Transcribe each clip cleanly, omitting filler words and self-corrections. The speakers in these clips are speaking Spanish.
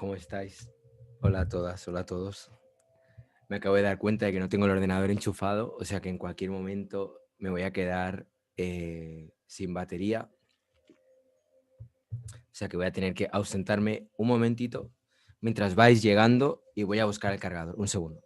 ¿Cómo estáis? Hola a todas, hola a todos. Me acabo de dar cuenta de que no tengo el ordenador enchufado, o sea que en cualquier momento me voy a quedar sin batería. O sea que voy a tener que ausentarme un momentito mientras vais llegando y voy a buscar el cargador. Un segundo.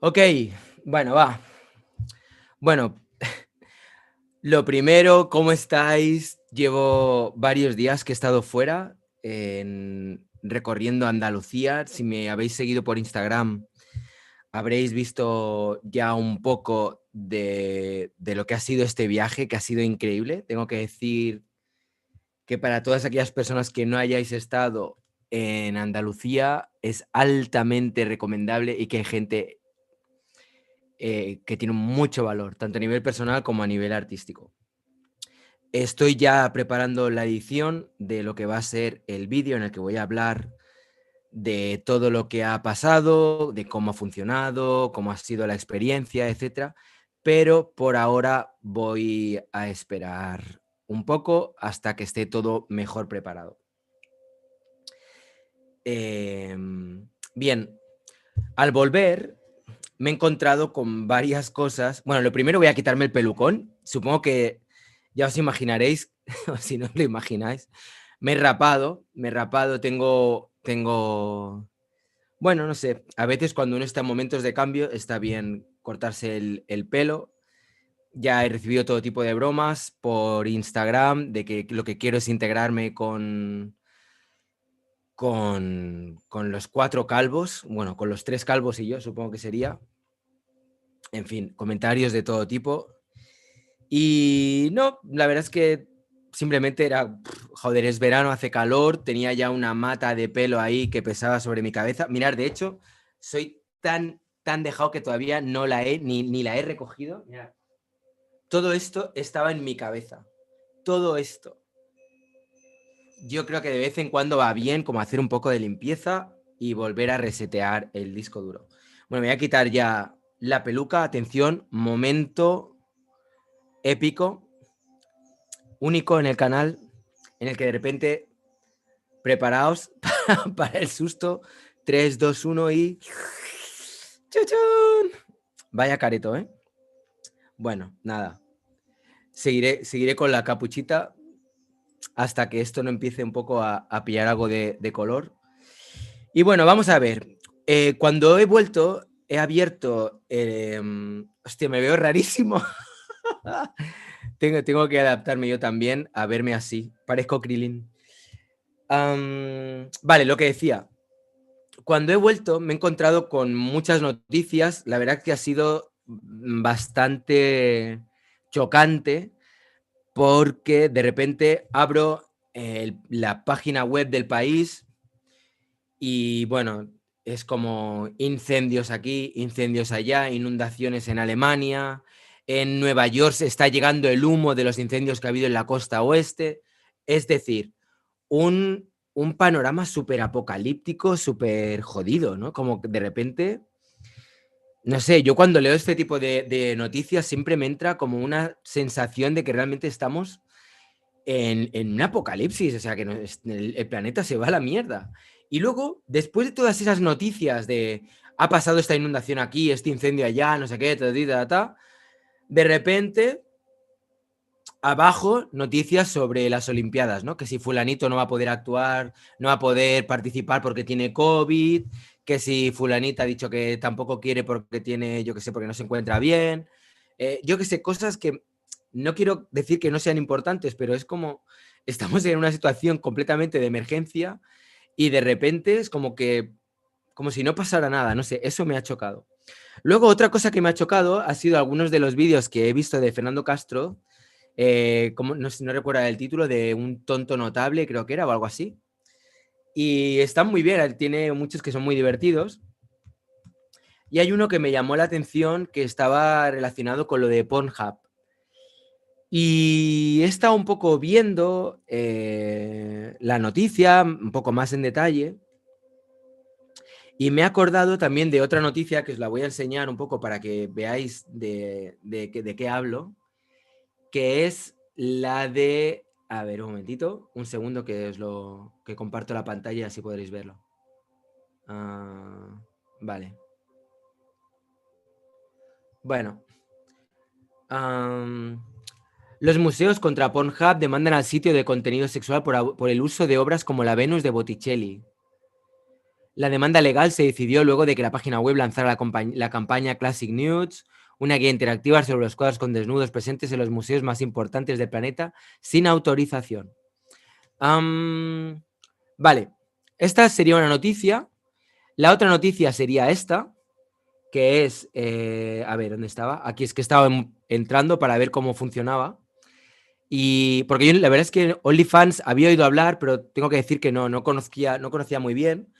Ok, bueno, va. Bueno, lo primero, ¿cómo estáis? Llevo varios días que he estado fuera, recorriendo Andalucía. Si me habéis seguido por Instagram, habréis visto ya un poco de lo que ha sido este viaje, que ha sido increíble. Tengo que decir que para todas aquellas personas que no hayáis estado en Andalucía, es altamente recomendable y que hay gente que tiene mucho valor, tanto a nivel personal como a nivel artístico. Estoy ya preparando la edición de lo que va a ser el vídeo en el que voy a hablar de todo lo que ha pasado, de cómo ha funcionado, cómo ha sido la experiencia, etcétera. Pero por ahora voy a esperar un poco hasta que esté todo mejor preparado. Bien, al volver me he encontrado con varias cosas. Bueno, lo primero voy a quitarme el pelucón. Supongo que ya os imaginaréis, o si no os lo imagináis. Me he rapado, tengo... Bueno, no sé, a veces cuando uno está en momentos de cambio está bien cortarse el pelo. Ya he recibido todo tipo de bromas por Instagram de que lo que quiero es integrarme con los 4 calvos, bueno, con los 3 calvos y yo, supongo que sería. En fin, comentarios de todo tipo. Y no, la verdad es que simplemente era, joder, es verano, hace calor, tenía ya una mata de pelo ahí que pesaba sobre mi cabeza. Mirad, de hecho, soy tan dejado que todavía no la he, ni la he recogido. Mirad. Todo esto estaba en mi cabeza. Todo esto. Yo creo que de vez en cuando va bien como hacer un poco de limpieza y volver a resetear el disco duro. Bueno, me voy a quitar ya la peluca. Atención, momento épico, único en el canal, en el que de repente, preparaos para el susto. 3, 2, 1 y... ¡Chuchun! Vaya careto, ¿eh? Bueno, nada. Seguiré con la capuchita hasta que esto no empiece un poco a pillar algo de color. Y bueno, vamos a ver. Cuando he vuelto, he abierto... hostia, me veo rarísimo. tengo que adaptarme yo también a verme así. Parezco Krillin. Vale, lo que decía. Cuando he vuelto me he encontrado con muchas noticias. La verdad que ha sido bastante chocante porque de repente abro la página web del país y bueno, es como incendios aquí, incendios allá, inundaciones en Alemania, en Nueva York se está llegando el humo de los incendios que ha habido en la costa oeste. Es decir, un panorama súper apocalíptico, súper jodido, ¿no? Como que de repente, no sé, yo cuando leo este tipo de noticias siempre me entra como una sensación de que realmente estamos en un apocalipsis, o sea, que el planeta se va a la mierda. Y luego, después de todas esas noticias de ha pasado esta inundación aquí, este incendio allá, no sé qué, de repente, abajo, noticias sobre las Olimpiadas, ¿no? Que si fulanito no va a poder actuar, no va a poder participar porque tiene COVID, que si fulanita ha dicho que tampoco quiere porque tiene, yo qué sé, porque no se encuentra bien. Yo qué sé, cosas que no quiero decir que no sean importantes, pero es como estamos en una situación completamente de emergencia y de repente es como que, como si no pasara nada, no sé, eso me ha chocado. Luego, otra cosa que me ha chocado ha sido algunos de los vídeos que he visto de Fernando Castro, como, no recuerdo el título, de un tonto notable, creo que era, o algo así. Y están muy bien, tiene muchos que son muy divertidos. Y hay uno que me llamó la atención que estaba relacionado con lo de Pornhub. Y he estado un poco viendo la noticia, un poco más en detalle, y me he acordado también de otra noticia que os la voy a enseñar un poco para que veáis de qué hablo, que es la de... A ver, un momentito, un segundo que comparto la pantalla y así podréis verlo. Vale. Bueno. Los museos contra Pornhub demandan al sitio de contenido sexual por el uso de obras como la Venus de Botticelli. La demanda legal se decidió luego de que la página web lanzara la campaña Classic Nudes, una guía interactiva sobre los cuadros con desnudos presentes en los museos más importantes del planeta sin autorización. Vale, esta sería una noticia. La otra noticia sería esta, que es... a ver, ¿dónde estaba? Aquí es que estaba entrando para ver cómo funcionaba. Y porque yo la verdad es que OnlyFans había oído hablar, pero tengo que decir que no conocía muy bien.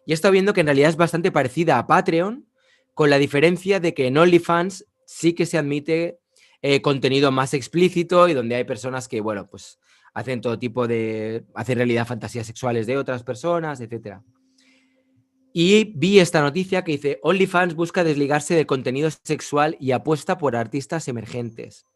Y he estado viendo que en realidad es bastante parecida a Patreon, con la diferencia de que en OnlyFans sí que se admite contenido más explícito y donde hay personas que, bueno, pues hacen todo tipo de... hacen realidad fantasías sexuales de otras personas, etc. Y vi esta noticia que dice: OnlyFans busca desligarse del contenido sexual y apuesta por artistas emergentes.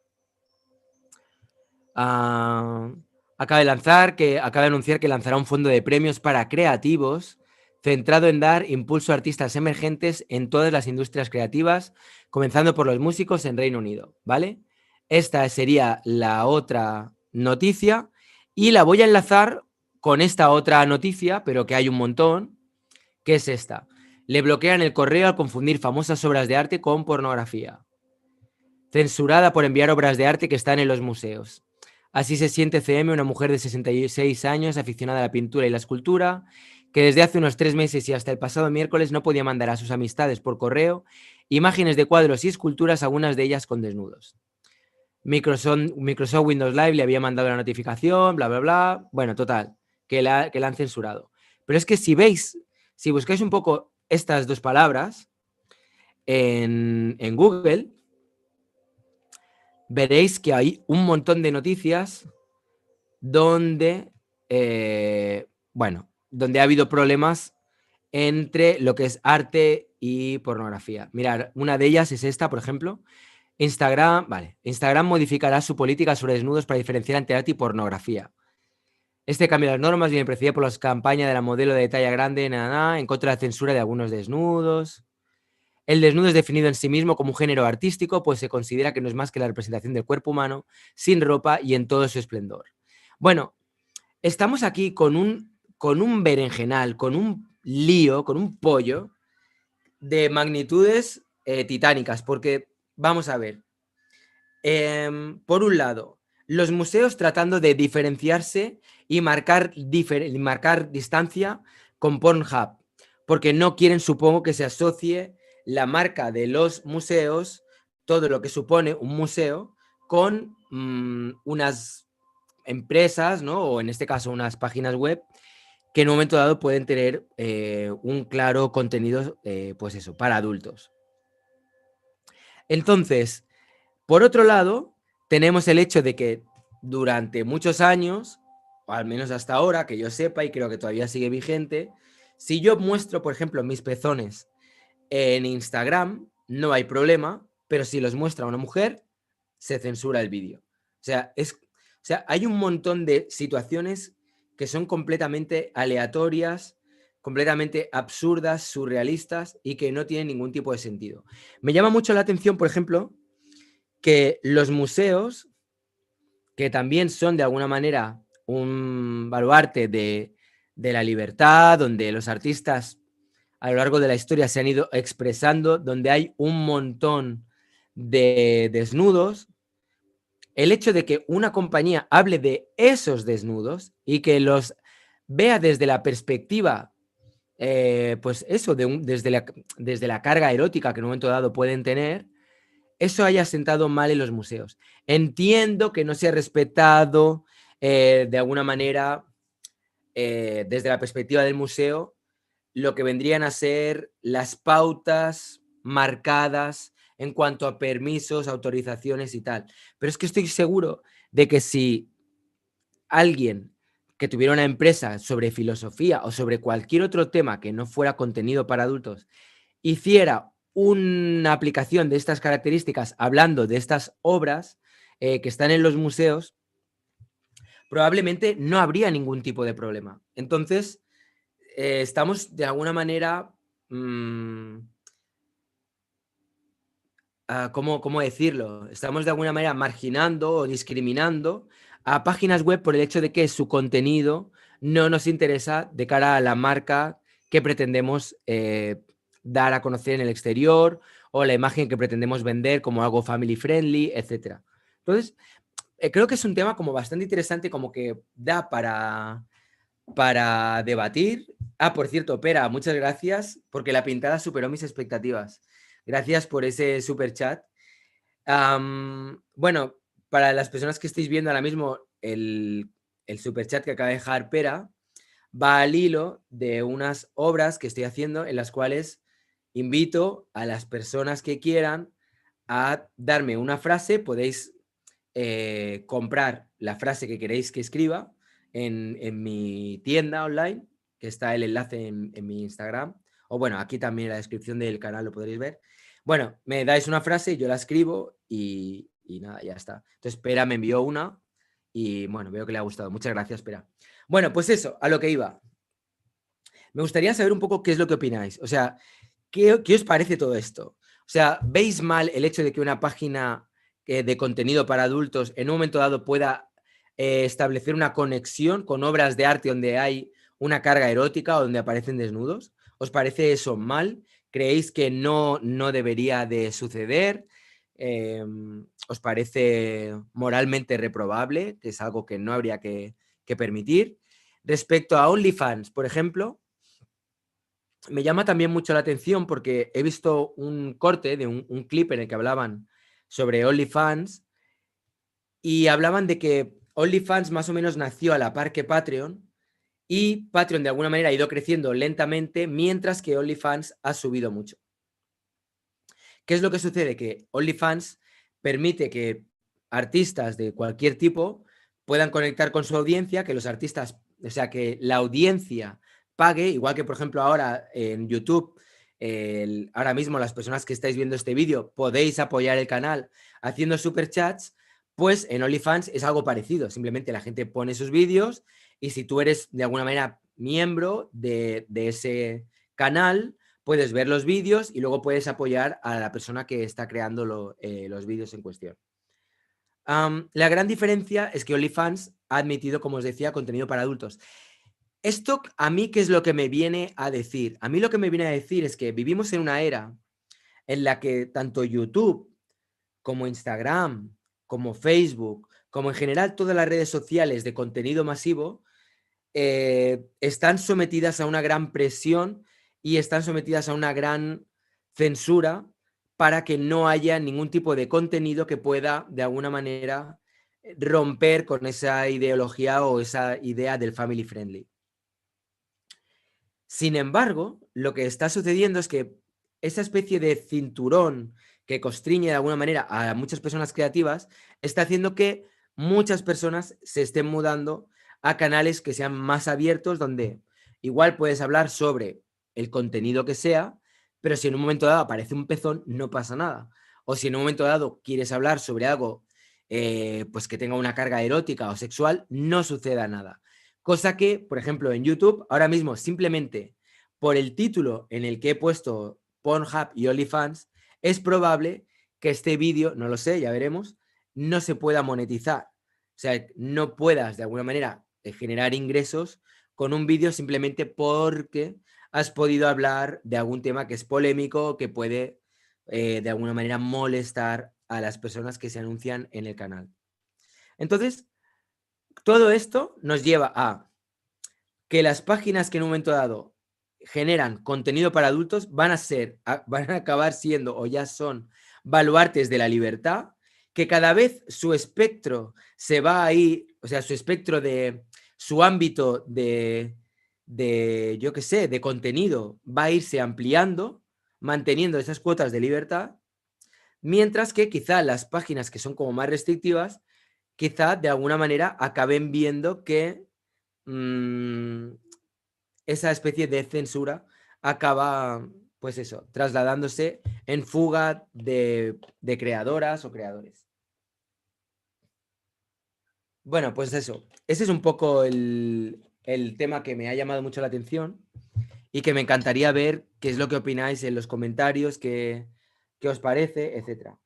Acaba de anunciar que lanzará un fondo de premios para creativos centrado en dar impulso a artistas emergentes en todas las industrias creativas, comenzando por los músicos en Reino Unido, ¿vale? Esta sería la otra noticia y la voy a enlazar con esta otra noticia, pero que hay un montón, que es esta. Le bloquean el correo al confundir famosas obras de arte con pornografía. Censurada por enviar obras de arte que están en los museos. Así se siente CM, una mujer de 66 años, aficionada a la pintura y la escultura, que desde hace unos 3 meses y hasta el pasado miércoles no podía mandar a sus amistades por correo imágenes de cuadros y esculturas, algunas de ellas con desnudos. Microsoft Windows Live le había mandado la notificación, bla, bla, bla. Bueno, total, que la han censurado. Pero es que si buscáis un poco estas dos palabras en Google, veréis que hay un montón de noticias donde, donde ha habido problemas entre lo que es arte y pornografía. Mirad, una de ellas es esta, por ejemplo. Instagram modificará su política sobre desnudos para diferenciar entre arte y pornografía. Este cambio de las normas viene precedido por las campañas de la modelo de talla grande en contra de la censura de algunos desnudos. El desnudo es definido en sí mismo como un género artístico, pues se considera que no es más que la representación del cuerpo humano sin ropa y en todo su esplendor. Bueno, estamos aquí con un berenjenal, con un lío, con un pollo de magnitudes titánicas, porque vamos a ver. Por un lado, los museos tratando de diferenciarse y marcar distancia con Pornhub, porque no quieren, supongo, que se asocie la marca de los museos, todo lo que supone un museo, con unas empresas, ¿no? O en este caso unas páginas web que en un momento dado pueden tener un claro contenido, pues eso, para adultos. Entonces, por otro lado, tenemos el hecho de que durante muchos años, o al menos hasta ahora, que yo sepa y creo que todavía sigue vigente, si yo muestro, por ejemplo, mis pezones en Instagram, no hay problema, pero si los muestra una mujer, se censura el vídeo. O sea, hay un montón de situaciones que son completamente aleatorias, completamente absurdas, surrealistas y que no tienen ningún tipo de sentido. Me llama mucho la atención, por ejemplo, que los museos, que también son de alguna manera un baluarte de la libertad, donde los artistas a lo largo de la historia se han ido expresando, donde hay un montón de desnudos, el hecho de que una compañía hable de esos desnudos y que los vea desde la perspectiva pues eso, desde la carga erótica que en un momento dado pueden tener, eso haya sentado mal en los museos. Entiendo que no se ha respetado de alguna manera, desde la perspectiva del museo, lo que vendrían a ser las pautas marcadas en cuanto a permisos, autorizaciones y tal. Pero es que estoy seguro de que si alguien que tuviera una empresa sobre filosofía o sobre cualquier otro tema que no fuera contenido para adultos hiciera una aplicación de estas características hablando de estas obras que están en los museos, probablemente no habría ningún tipo de problema. Entonces, estamos de alguna manera, ¿cómo decirlo? Estamos de alguna manera marginando o discriminando a páginas web por el hecho de que su contenido no nos interesa de cara a la marca que pretendemos dar a conocer en el exterior o la imagen que pretendemos vender como algo family friendly, etcétera. Entonces, creo que es un tema como bastante interesante, como que da para debatir. Ah, por cierto, Pera, muchas gracias porque la pintada superó mis expectativas. Gracias por ese super chat. Bueno, para las personas que estéis viendo ahora mismo el super chat que acaba de dejar Pera, va al hilo de unas obras que estoy haciendo en las cuales invito a las personas que quieran a darme una frase. Podéis comprar la frase que queréis que escriba en mi tienda online, que está el enlace en mi Instagram, o bueno, aquí también en la descripción del canal lo podréis ver. Bueno, me dais una frase, yo la escribo y nada, ya está. Entonces, Pera me envió una y bueno, veo que le ha gustado. Muchas gracias, Pera. Bueno, pues eso, a lo que iba. Me gustaría saber un poco qué es lo que opináis. O sea, ¿qué os parece todo esto? O sea, ¿veis mal el hecho de que una página de contenido para adultos en un momento dado pueda establecer una conexión con obras de arte donde hay una carga erótica o donde aparecen desnudos? ¿Os parece eso mal? ¿Creéis que no debería de suceder? ¿Os parece moralmente reprobable, que es algo que no habría que permitir? Respecto a OnlyFans, por ejemplo, me llama también mucho la atención porque he visto un corte de un clip en el que hablaban sobre OnlyFans y hablaban de que OnlyFans más o menos nació a la par que Patreon y Patreon de alguna manera ha ido creciendo lentamente mientras que OnlyFans ha subido mucho. ¿Qué es lo que sucede? Que OnlyFans permite que artistas de cualquier tipo puedan conectar con su audiencia, que los artistas, o sea, que la audiencia pague, igual que por ejemplo ahora en YouTube, ahora mismo las personas que estáis viendo este vídeo podéis apoyar el canal haciendo superchats, pues en OnlyFans es algo parecido, simplemente la gente pone sus vídeos y si tú eres de alguna manera miembro de ese canal, puedes ver los vídeos y luego puedes apoyar a la persona que está creando los vídeos en cuestión. La gran diferencia es que OnlyFans ha admitido, como os decía, contenido para adultos. Esto a mí, ¿qué es lo que me viene a decir? A mí lo que me viene a decir es que vivimos en una era en la que tanto YouTube como Instagram, como Facebook, como en general todas las redes sociales de contenido masivo, están sometidas a una gran presión y están sometidas a una gran censura para que no haya ningún tipo de contenido que pueda de alguna manera romper con esa ideología o esa idea del family friendly. Sin embargo, lo que está sucediendo es que esa especie de cinturón que constriñe de alguna manera a muchas personas creativas está haciendo que muchas personas se estén mudando a canales que sean más abiertos, donde igual puedes hablar sobre el contenido que sea, pero si en un momento dado aparece un pezón, no pasa nada. O si en un momento dado quieres hablar sobre algo pues que tenga una carga erótica o sexual, no suceda nada. Cosa que, por ejemplo, en YouTube, ahora mismo simplemente por el título en el que he puesto Pornhub y OnlyFans, es probable que este vídeo, no lo sé, ya veremos, no se pueda monetizar. O sea, no puedas de alguna manera generar ingresos con un vídeo simplemente porque has podido hablar de algún tema que es polémico, que puede de alguna manera molestar a las personas que se anuncian en el canal. Entonces, todo esto nos lleva a que las páginas que en un momento dado generan contenido para adultos van a acabar siendo o ya son baluartes de la libertad, que cada vez su espectro se va a ir, o sea, su espectro de su ámbito yo qué sé, de contenido va a irse ampliando, manteniendo esas cuotas de libertad, mientras que quizá las páginas que son como más restrictivas, quizá de alguna manera acaben viendo que esa especie de censura acaba, pues eso, trasladándose en fuga de creadoras o creadores. Bueno, pues eso. Ese es un poco el tema que me ha llamado mucho la atención y que me encantaría ver qué es lo que opináis en los comentarios, qué os parece, etcétera.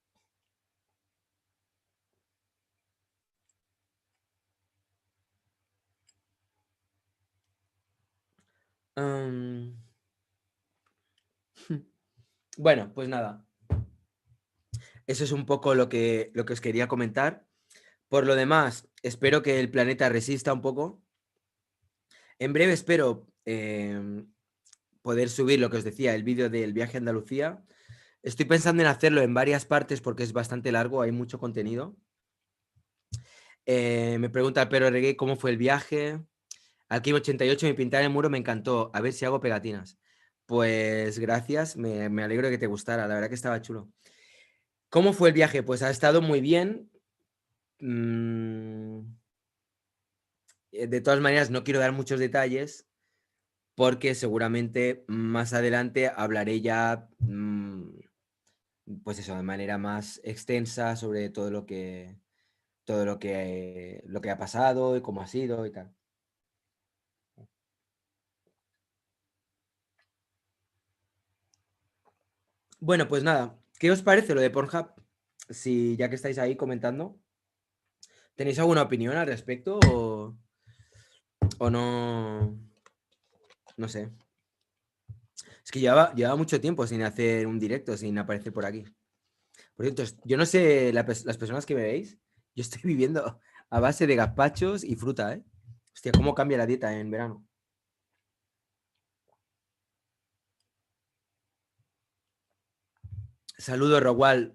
Am, bueno, pues nada. Eso es un poco lo que os quería comentar. Por lo demás, espero que el planeta resista un poco. En breve espero poder subir lo que os decía, el vídeo del viaje a Andalucía. Estoy pensando en hacerlo en varias partes porque es bastante largo, hay mucho contenido. Me pregunta el Pero Reggae cómo fue el viaje. Alkim 88, mi pintar el muro me encantó. A ver si hago pegatinas. Pues gracias, me alegro de que te gustara, la verdad que estaba chulo. ¿Cómo fue el viaje? Pues ha estado muy bien. De todas maneras, no quiero dar muchos detalles porque seguramente más adelante hablaré ya, pues eso, de manera más extensa sobre todo lo que ha pasado y cómo ha sido y tal. Bueno, pues nada, ¿qué os parece lo de Pornhub? Si ya que estáis ahí comentando, ¿tenéis alguna opinión al respecto o no? No sé. Es que llevaba mucho tiempo sin hacer un directo, sin aparecer por aquí. Por cierto, yo no sé, las personas que me veis, yo estoy viviendo a base de gazpachos y fruta, ¿eh? Hostia, cómo cambia la dieta en verano. Saludos, Rogual.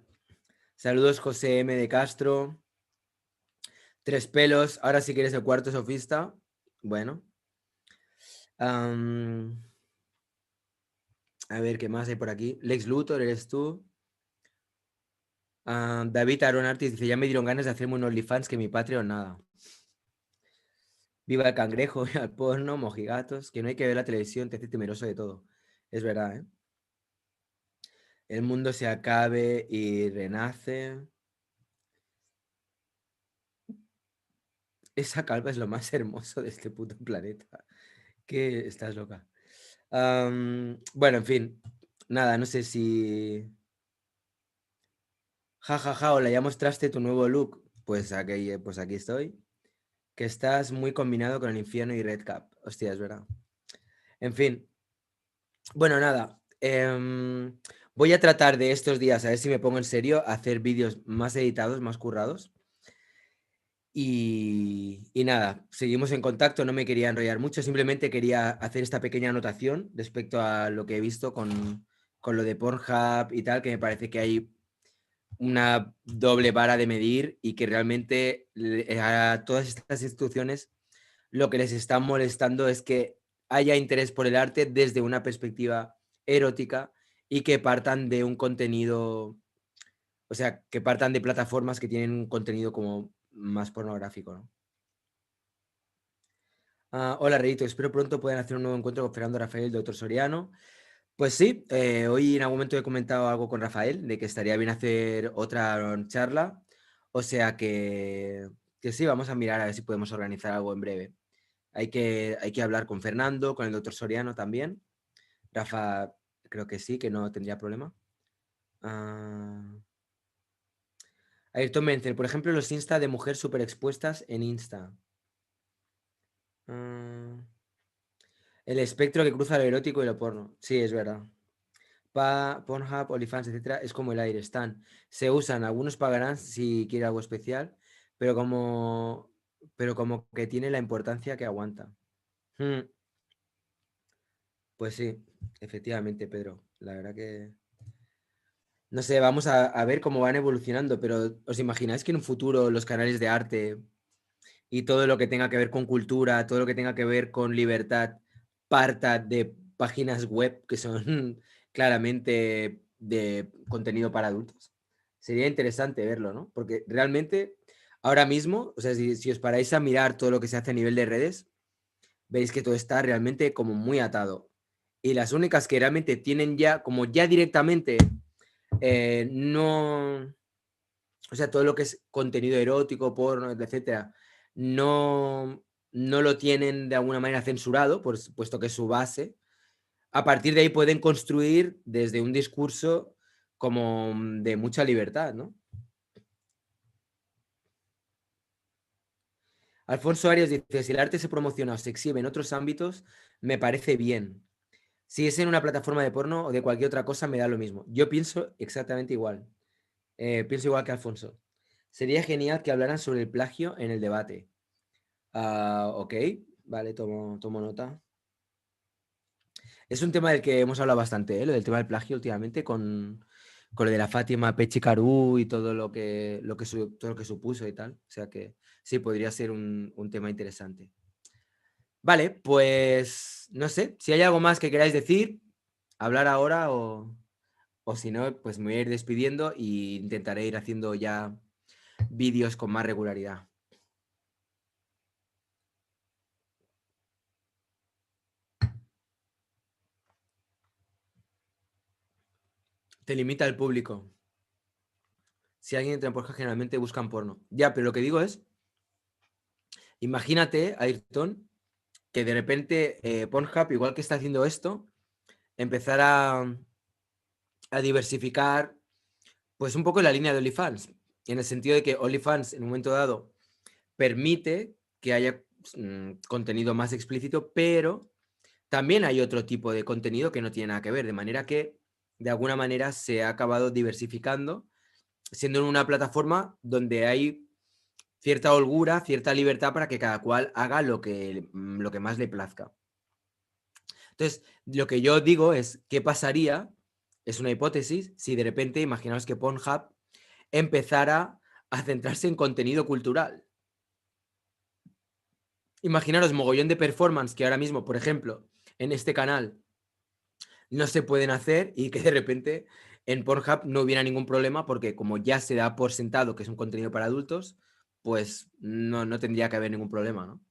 Saludos, José M. de Castro. Tres pelos. Ahora si quieres el cuarto sofista. Bueno. A ver, ¿qué más hay por aquí? Lex Luthor, eres tú. David Aaron Artis dice, ya me dieron ganas de hacerme un OnlyFans que mi Patreon nada. Viva el cangrejo, al porno, mojigatos, que no hay que ver la televisión, te hace temeroso de todo. Es verdad, ¿eh? El mundo se acabe y renace. Esa calva es lo más hermoso de este puto planeta. Que estás loca. Bueno, en fin. Nada, no sé si... Ja, ja, ja, hola, ya mostraste tu nuevo look. Pues aquí estoy. Que estás muy combinado con el infierno y Red Cap. Hostia, es verdad. En fin. Bueno, nada. Voy a tratar de estos días, a ver si me pongo en serio, a hacer vídeos más editados, más currados. Y nada, seguimos en contacto, no me quería enrollar mucho, simplemente quería hacer esta pequeña anotación respecto a lo que he visto con lo de Pornhub y tal, que me parece que hay una doble vara de medir y que realmente a todas estas instituciones lo que les está molestando es que haya interés por el arte desde una perspectiva erótica y que partan de un contenido, o sea, que partan de plataformas que tienen un contenido como más pornográfico, ¿no? Hola, Reito, espero pronto puedan hacer un nuevo encuentro con Fernando Rafael, doctor Soriano. Pues sí, hoy en algún momento he comentado algo con Rafael de que estaría bien hacer otra charla. O sea que sí, vamos a mirar a ver si podemos organizar algo en breve. Hay que hablar con Fernando, con el doctor Soriano también. Rafa, creo que sí, que no tendría problema. Ah, Ayrton Menzel, por ejemplo, los Insta de mujer super expuestas en Insta. Ah, el espectro que cruza lo erótico y lo porno. Sí, es verdad. Pornhub, OnlyFans, etcétera, es como el aire, están. Se usan, algunos pagarán si quiere algo especial, pero como que tiene la importancia que aguanta. Hmm. Pues sí, efectivamente, Pedro. La verdad que... No sé, vamos a ver cómo van evolucionando, pero ¿os imagináis que en un futuro los canales de arte y todo lo que tenga que ver con cultura, todo lo que tenga que ver con libertad, parta de páginas web que son claramente de contenido para adultos? Sería interesante verlo, ¿no? Porque realmente ahora mismo, o sea, si os paráis a mirar todo lo que se hace a nivel de redes, veis que todo está realmente como muy atado. Y las únicas que realmente tienen ya, como ya directamente, no, o sea, todo lo que es contenido erótico, porno, etcétera, no lo tienen de alguna manera censurado, puesto que es su base. A partir de ahí pueden construir desde un discurso como de mucha libertad, ¿no? Alfonso Arias dice, si el arte se promociona o se exhibe en otros ámbitos, me parece bien. Si es en una plataforma de porno o de cualquier otra cosa, me da lo mismo. Yo pienso exactamente igual. Pienso igual que Alfonso. Sería genial que hablaran sobre el plagio en el debate. Ok, vale, tomo nota. Es un tema del que hemos hablado bastante, ¿eh? Lo del tema del plagio últimamente con lo de la Fátima Pechicarú y todo lo que supuso y tal. O sea que sí, podría ser un tema interesante. Vale, pues no sé, si hay algo más que queráis decir, hablar ahora o si no, pues me voy a ir despidiendo e intentaré ir haciendo ya vídeos con más regularidad. Te limita el público. Si alguien entra en Pornhub, generalmente buscan porno. Ya, pero lo que digo es, imagínate, Ayrton, que de repente Pornhub, igual que está haciendo esto, empezar a diversificar pues un poco la línea de OnlyFans, en el sentido de que OnlyFans en un momento dado permite que haya contenido más explícito, pero también hay otro tipo de contenido que no tiene nada que ver, de manera que de alguna manera se ha acabado diversificando, siendo en una plataforma donde hay cierta holgura, cierta libertad para que cada cual haga lo que más le plazca. Entonces, lo que yo digo es, ¿qué pasaría? Es una hipótesis, si de repente, imaginaos que Pornhub empezara a centrarse en contenido cultural. Imaginaros mogollón de performance que ahora mismo, por ejemplo, en este canal no se pueden hacer y que de repente en Pornhub no hubiera ningún problema porque como ya se da por sentado que es un contenido para adultos, pues no tendría que haber ningún problema, ¿no?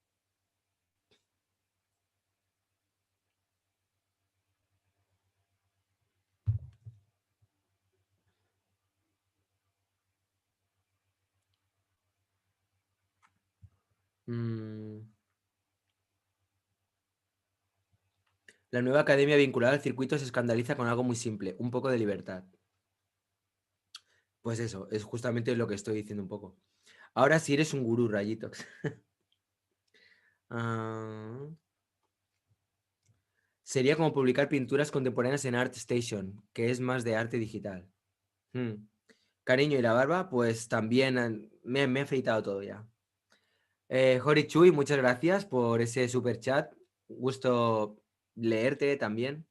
Mm. La nueva academia vinculada al circuito se escandaliza con algo muy simple, un poco de libertad. Pues eso, es justamente lo que estoy diciendo un poco. Ahora sí eres un gurú, Rayitox. Ah, sería como publicar pinturas contemporáneas en ArtStation, que es más de arte digital. Hmm. Cariño, y la barba, pues también me he afeitado todo ya. Jori Chuy, muchas gracias por ese super chat. Gusto leerte también.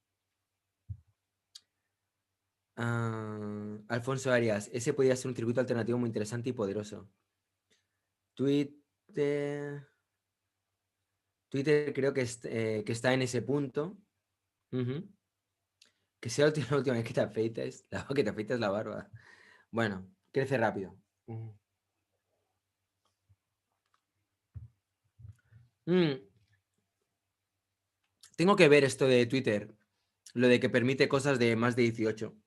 Alfonso Arias, ese podría ser un circuito alternativo muy interesante y poderoso. Twitter, Twitter creo que está en ese punto. Ujú. Que sea la última vez que te afeites, que te afeites la barba. Bueno, crece rápido. Mm, Tengo que ver esto de Twitter, lo de que permite cosas de más de 18.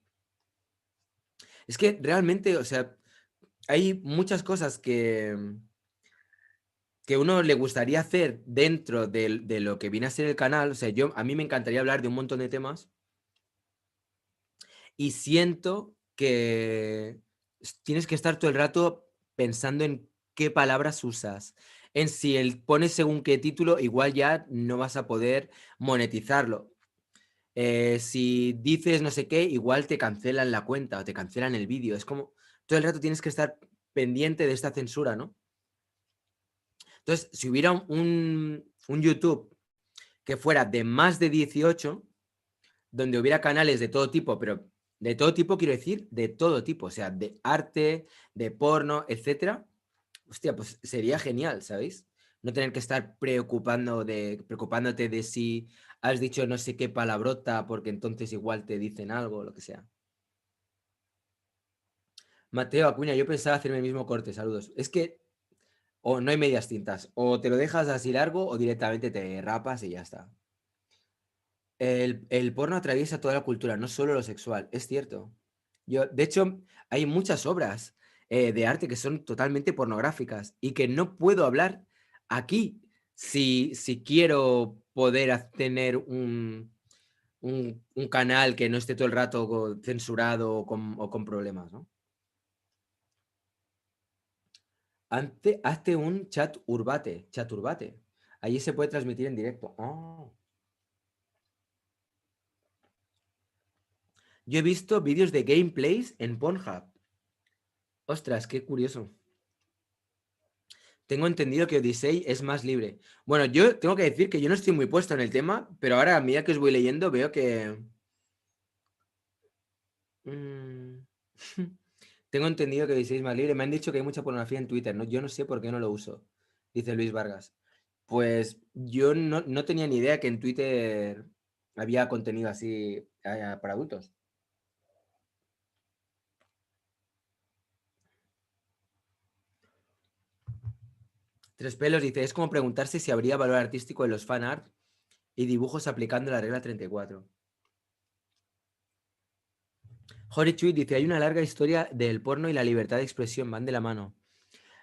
Es que realmente, o sea, hay muchas cosas que uno le gustaría hacer dentro de lo que viene a ser el canal. O sea, a mí me encantaría hablar de un montón de temas y siento que tienes que estar todo el rato pensando en qué palabras usas. En si pones según qué título, igual ya no vas a poder monetizarlo. Si dices no sé qué, igual te cancelan la cuenta o te cancelan el vídeo. Es como todo el rato tienes que estar pendiente de esta censura, ¿no? Entonces, si hubiera un YouTube que fuera de más de 18, donde hubiera canales de todo tipo, pero de todo tipo quiero decir de todo tipo, o sea, de arte, de porno, etcétera. Hostia, pues sería genial, ¿sabéis? No tener que estar preocupándote de si has dicho no sé qué palabrota, porque entonces igual te dicen algo, lo que sea. Mateo Acuña, yo pensaba hacerme el mismo corte, saludos. Es que o no hay medias tintas, o te lo dejas así largo o directamente te rapas y ya está. El porno atraviesa toda la cultura, no solo lo sexual, es cierto. De hecho, hay muchas obras de arte que son totalmente pornográficas y que no puedo hablar aquí si quiero poder tener un canal que no esté todo el rato censurado o con problemas, ¿no? Hazte un chat urbate. Allí se puede transmitir en directo. Oh. Yo he visto vídeos de gameplays en Pornhub. Ostras, qué curioso. Tengo entendido que Odyssey es más libre. Bueno, yo tengo que decir que yo no estoy muy puesto en el tema, pero ahora a medida que os voy leyendo veo que... mm, tengo entendido que Odyssey es más libre. Me han dicho que hay mucha pornografía en Twitter, ¿no? Yo no sé por qué no lo uso, dice Luis Vargas. Pues yo no tenía ni idea que en Twitter había contenido así para adultos. Tres pelos dice, es como preguntarse si habría valor artístico en los fan art y dibujos aplicando la regla 34. Hori dice, hay una larga historia del porno y la libertad de expresión, van de la mano.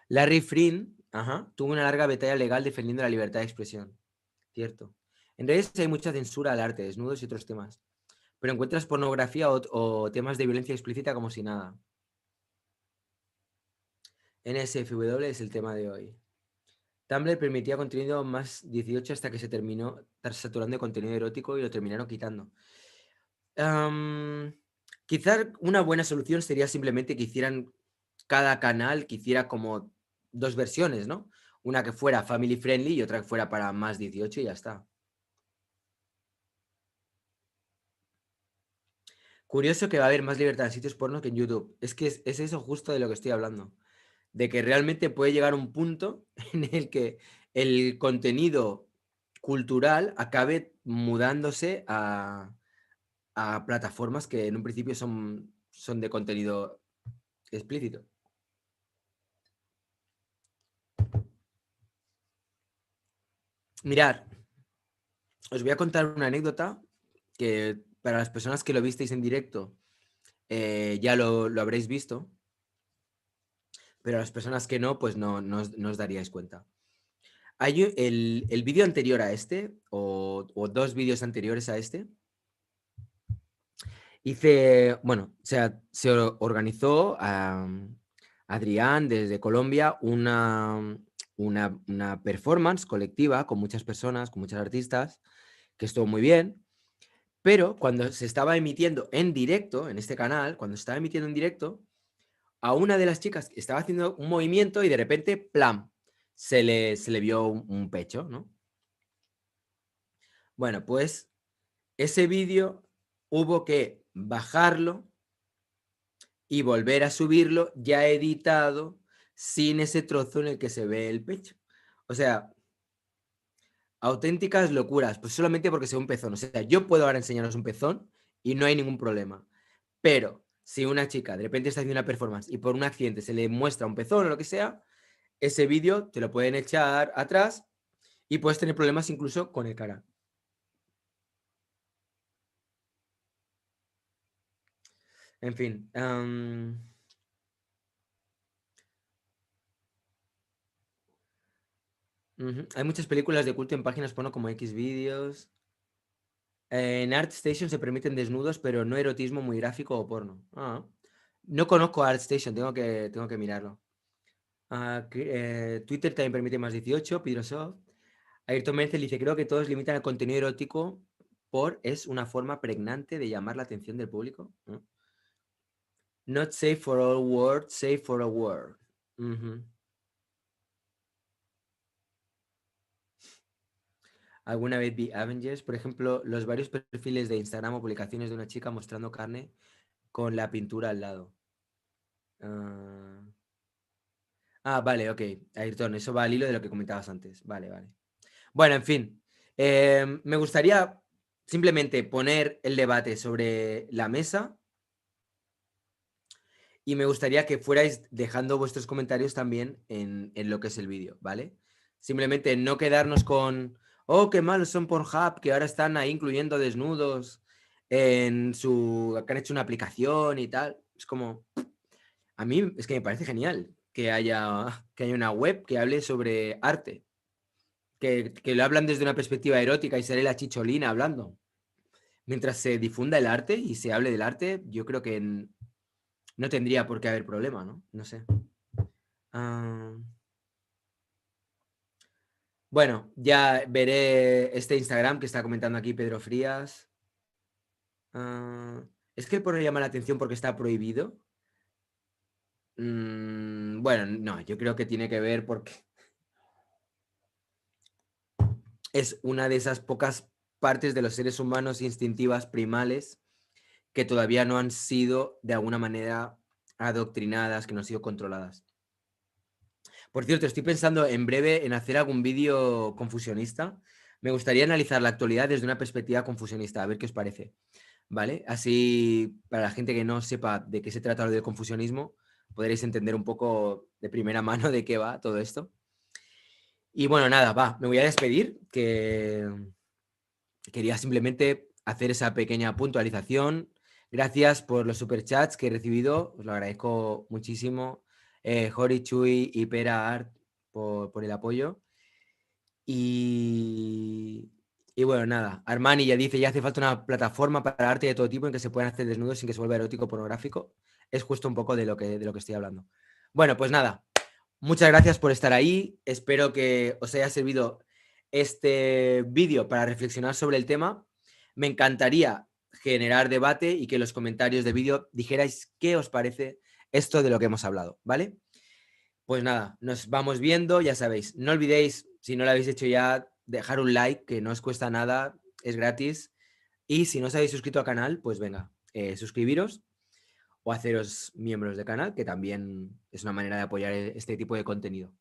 Larry Flynn, ajá, tuvo una larga batalla legal defendiendo la libertad de expresión. Cierto. En redes hay mucha censura al arte, desnudos y otros temas. Pero encuentras pornografía o temas de violencia explícita como si nada. NSFW es el tema de hoy. Tumblr permitía contenido más 18 hasta que se terminó saturando de contenido erótico y lo terminaron quitando. Quizás una buena solución sería simplemente que hicieran cada canal, que hiciera como dos versiones, ¿no? Una que fuera family friendly y otra que fuera para más 18 y ya está. Curioso que va a haber más libertad en sitios porno que en YouTube. Es que es eso justo de lo que estoy hablando. De que realmente puede llegar un punto en el que el contenido cultural acabe mudándose a plataformas que en un principio son de contenido explícito. Mirad, os voy a contar una anécdota que para las personas que lo visteis en directo ya lo habréis visto, pero a las personas que no, pues no os daríais cuenta. Hay el vídeo anterior a este, o dos vídeos anteriores a este, bueno, o sea, se organizó Adrián desde Colombia una performance colectiva con muchas personas, con muchos artistas, que estuvo muy bien, pero cuando se estaba emitiendo en directo, en este canal, cuando se estaba emitiendo en directo, a una de las chicas estaba haciendo un movimiento y de repente, ¡plam!, se le vio un pecho, ¿no? Bueno, pues ese vídeo hubo que bajarlo y volver a subirlo ya editado sin ese trozo en el que se ve el pecho. O sea, auténticas locuras, pues solamente porque sea un pezón. O sea, yo puedo ahora enseñaros un pezón y no hay ningún problema. Pero si una chica de repente está haciendo una performance y por un accidente se le muestra un pezón o lo que sea, ese vídeo te lo pueden echar atrás y puedes tener problemas incluso con el canal. En fin. Hay muchas películas de culto en páginas porno como Xvideos. En ArtStation se permiten desnudos, pero no erotismo muy gráfico o porno. No conozco ArtStation, tengo que mirarlo. Twitter también permite más 18, Pidrosoft. Ayrton Menzel dice, creo que todos limitan el contenido erótico es una forma pregnante de llamar la atención del público. Not safe for all world, safe for a world. alguna vez vi Avengers, por ejemplo, los varios perfiles de Instagram o publicaciones de una chica mostrando carne con la pintura al lado. Ah, vale, ok. Ayrton, eso va al hilo de lo que comentabas antes. Vale, vale. Bueno, en fin. Me gustaría simplemente poner el debate sobre la mesa y me gustaría que fuerais dejando vuestros comentarios también en lo que es el vídeo, ¿vale? Simplemente no quedarnos con, oh, qué malos son Pornhub, que ahora están ahí incluyendo desnudos en su, que han hecho una aplicación y tal. Es como, a mí es que me parece genial que haya una web que hable sobre arte, que lo hablan desde una perspectiva erótica y sale la chicholina hablando. Mientras se difunda el arte y se hable del arte, yo creo que no tendría por qué haber problema, ¿no? No sé. Ah, bueno, ya veré este Instagram que está comentando aquí Pedro Frías. ¿Es que el porno llama la atención porque está prohibido? Bueno, no, yo creo que tiene que ver porque es una de esas pocas partes de los seres humanos instintivas primales que todavía no han sido de alguna manera adoctrinadas, que no han sido controladas. Por cierto, estoy pensando en breve en hacer algún vídeo confusionista. Me gustaría analizar la actualidad desde una perspectiva confusionista, a ver qué os parece, ¿vale? Así, para la gente que no sepa de qué se trata lo del confusionismo, podréis entender un poco de primera mano de qué va todo esto. Y bueno, nada, me voy a despedir, que quería simplemente hacer esa pequeña puntualización. Gracias por los superchats que he recibido, os lo agradezco muchísimo. Jori, Chuy y Pera Art por el apoyo. Y bueno, nada, Armani ya dice, ya hace falta una plataforma para arte de todo tipo en que se puedan hacer desnudos sin que se vuelva erótico o pornográfico. Es justo un poco de lo que estoy hablando. Bueno, pues nada, muchas gracias por estar ahí. Espero que os haya servido este vídeo para reflexionar sobre el tema. Me encantaría generar debate y que en los comentarios del vídeo dijerais qué os parece esto de lo que hemos hablado, ¿vale? Pues nada, nos vamos viendo, ya sabéis. No olvidéis, si no lo habéis hecho ya, dejar un like, que no os cuesta nada, es gratis. Y si no os habéis suscrito al canal, pues venga, suscribiros o haceros miembros del canal, que también es una manera de apoyar este tipo de contenido.